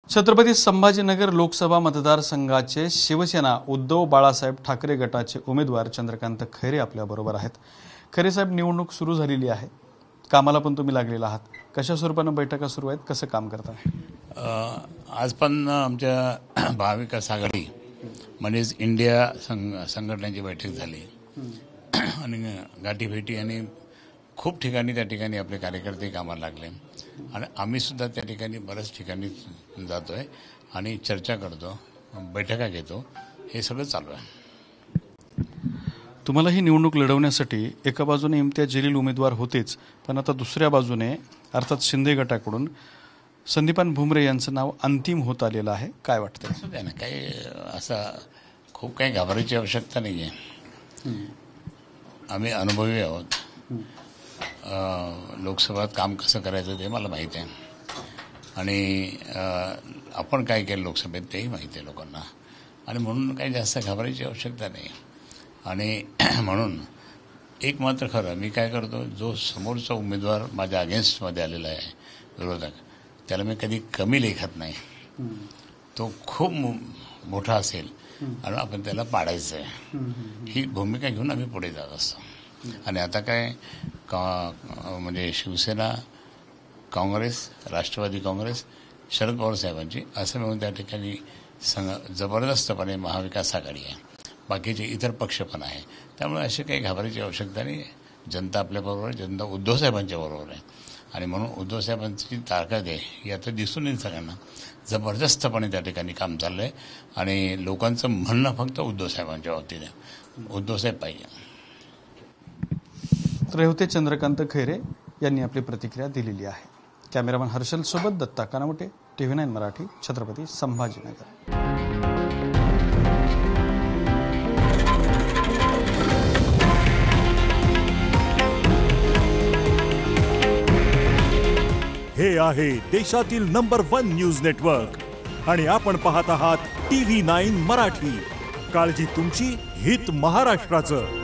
छत्रपती संभाजीनगर लोकसभा मतदारसंघाचे शिवसेना उद्धव बाळासाहेब ठाकरे गटाचे उमेदवार चंद्रकांत खैरे आपल्याबरोबर आहेत। खैरे साहेब, निवडणूक सुरू झालेली आहे, कामाला पण तुम्ही लागलेला आहात, कशा स्वरूपाने बैठका सुरू आहेत, कसं काम करताय? आज पण आमच्या महाविकास आघाडी म्हणजेच इंडिया संघटनेची बैठक झाली आणि गाठीभेटी आणि खूप ठिकाणी त्या ठिकाणी आपले कार्यकर्ते कामाला लागले आणि आम्ही सुद्धा त्या ठिकाणी बऱ्याच ठिकाणी जातो आहे आणि चर्चा करतो, बैठका घेतो, हे सगळं चालू आहे। तुम्हाला ही निवडणूक लढवण्यासाठी एका बाजूने इम्तियाज जलील उमेदवार होतेच, पण आता दुसऱ्या बाजूने अर्थात शिंदे गटाकडून संदीपान भुमरे यांचं नाव अंतिम होत आलेलं आहे, काय वाटतं? सध्या ना काही असं खूप काही घाबरायची आवश्यकता नाही आहे। आम्ही अनुभवी आहोत, लोकसभेत काम कसं करायचं ते मला माहीत आहे आणि आपण काय केलं लोकसभेत तेही माहीत आहे लोकांना आणि म्हणून काही जास्त घाबरायची आवश्यकता नाही। आणि म्हणून एक मात्र खरं, मी काय करतो, जो समोरचा उमेदवार माझ्या अगेन्स्टमध्ये आलेला आहे विरोधक, त्याला मी कधी कमी लेखत नाही। तो खूप मोठा असेल आणि आपण त्याला पाडायचं आहे, ही भूमिका घेऊन आम्ही पुढे जात असतो। आणि आता काय म्हणजे शिवसेना, काँग्रेस, राष्ट्रवादी काँग्रेस, शरद पवार साहेबांची असं मिळून त्या ठिकाणी जबरदस्तपणे महाविकास आघाडी आहे, बाकीचे इतर पक्ष पण आहे, त्यामुळे अशी काही घाबरायची आवश्यकता नाही। जनता आपल्याबरोबर आहे, जनता उद्धव साहेबांच्या बरोबर आहे आणि म्हणून उद्धव साहेबांची ताकद आहे ही आता दिसून येईल सगळ्यांना। जबरदस्तपणे त्या ठिकाणी काम चाललं आहे आणि लोकांचं म्हणणं फक्त उद्धव साहेबांच्या बाबतीत आहे, उद्धव साहेब पाहिजे। तर हे होते चंद्रकांत खैरे यांनी आपली प्रतिक्रिया दिलेली आहे। कॅमेरामन हर्षल सोबत दत्ता कानावटे, TV9 मराठी, छत्रपती संभाजीनगर। हे आहे देशातील नंबर 1 न्यूज नेटवर्क आणि आपण पाहत आहात TV9 मराठी। काळजी तुमची, हित महाराष्ट्राचं।